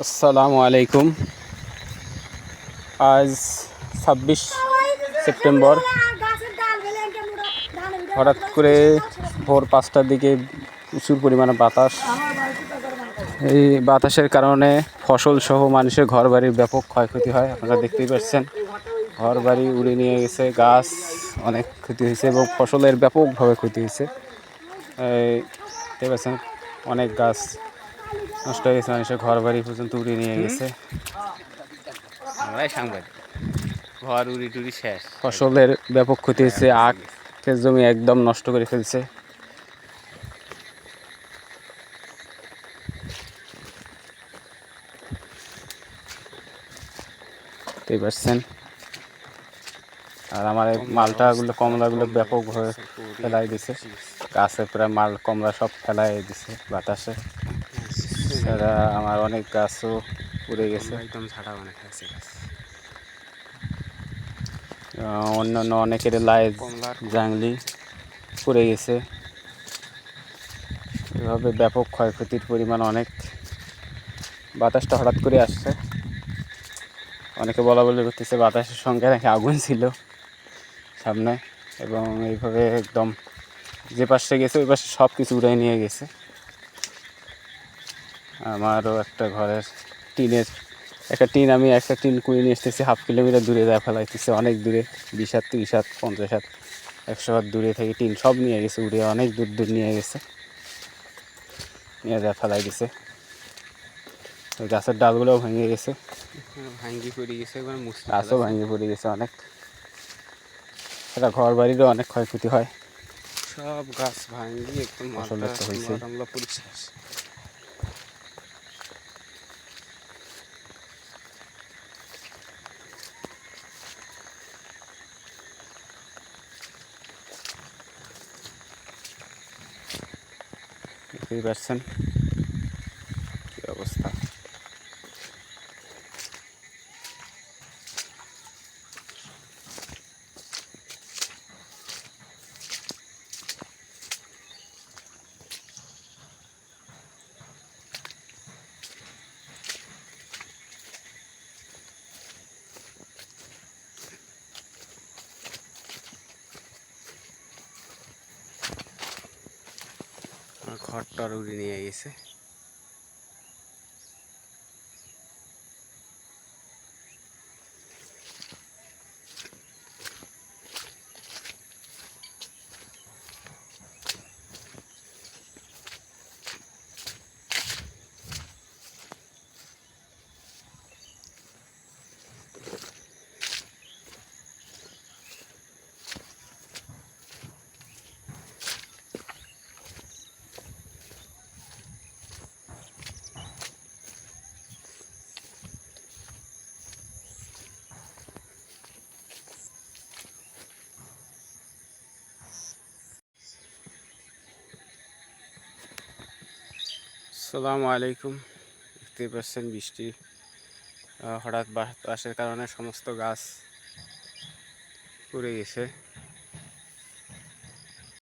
আসসালামু আলাইকুম। আজ ২৬ সেপ্টেম্বর। হঠাৎ করে ভোর ৫টার দিকে প্রচুর পরিমাণে বাতাস। এই বাতাসের কারণে ফসল সহ মানুষের ঘরবাড়ির ব্যাপক ক্ষয়ক্ষতি হয়। আপনারা দেখতেই পাচ্ছেন, ঘরবাড়ি উড়ে নিয়ে গেছে, গাছ অনেক ক্ষতি হয়েছে এবং ফসলের ব্যাপকভাবে ক্ষতি হয়েছে। দেখতে পাচ্ছেন অনেক গাছ নষ্ট হয়ে গেছে, মানুষের ঘরবাড়ি পর্যন্ত উড়ে নিয়ে গেছে। আমরাই সাংবাদিক, ঘর উড়ি টুড়ি শেষ, ফসলের ব্যাপক ক্ষতি হয়েছে, আখের জমি একদম নষ্ট করে ফেলছে। দেখতে পাচ্ছেন, আর আমার মালটাগুলো কমলাগুলো ব্যাপকভাবে ফেলাই দিছে, গাছে প্রায় মাল কমলা সব ফেলাই দিছে বাতাসে। সেটা আমার অনেক গাছও উড়ে গেছে, একদম ঝাড়া অনেক আছে গাছ। অন্যান্য অনেকের লাই জাংলি পড়ে গেছে। এভাবে ব্যাপক ক্ষয়ক্ষতির পরিমাণ অনেক। বাতাসটা হঠাৎ করে আসছে, অনেকে বলা বলি করতেছে বাতাসের সঙ্গে নাকি আগুন ছিল সামনে, এবং এইভাবে একদম যে পাশে গেছে ওই পাশে সব কিছু উড়াই নিয়ে গেছে। আমারও একটা ঘরের একটা টিন কুড়িয়ে নিয়ে এসতেছি, 1/2 কিলোমিটার দূরে যায় ফেলাইতেছে, অনেক দূরে, 20 হাত 30 হাত 50 হাত 100 হাত দূরে থেকে টিন সব নিয়ে গেছে, উড়ে অনেক দূর দূর নিয়ে গেছে, নিয়ে যায় ফেলাই দিছে। গাছের ডালগুলোও ভেঙে গেছে, ভাঙ্গি পড়ে গেছে, গাছও ভেঙে পড়ে গেছে অনেক। সেটা ঘর বাড়িরও অনেক ক্ষয়ক্ষতি হয়, সব গাছ ভাঙ্গি একদম ফসলের তো হয়েছে। মালটা পুরো শেষ। দেখতেই পাচ্ছেন কী অবস্থা। ঘরটা উড়ে নিয়ে গেছে। আসসালামু আলাইকুম। দেখতে পাচ্ছেন বৃষ্টি হঠাৎ বাতাসের কারণে সমস্ত গাছ পড়ে গেছে।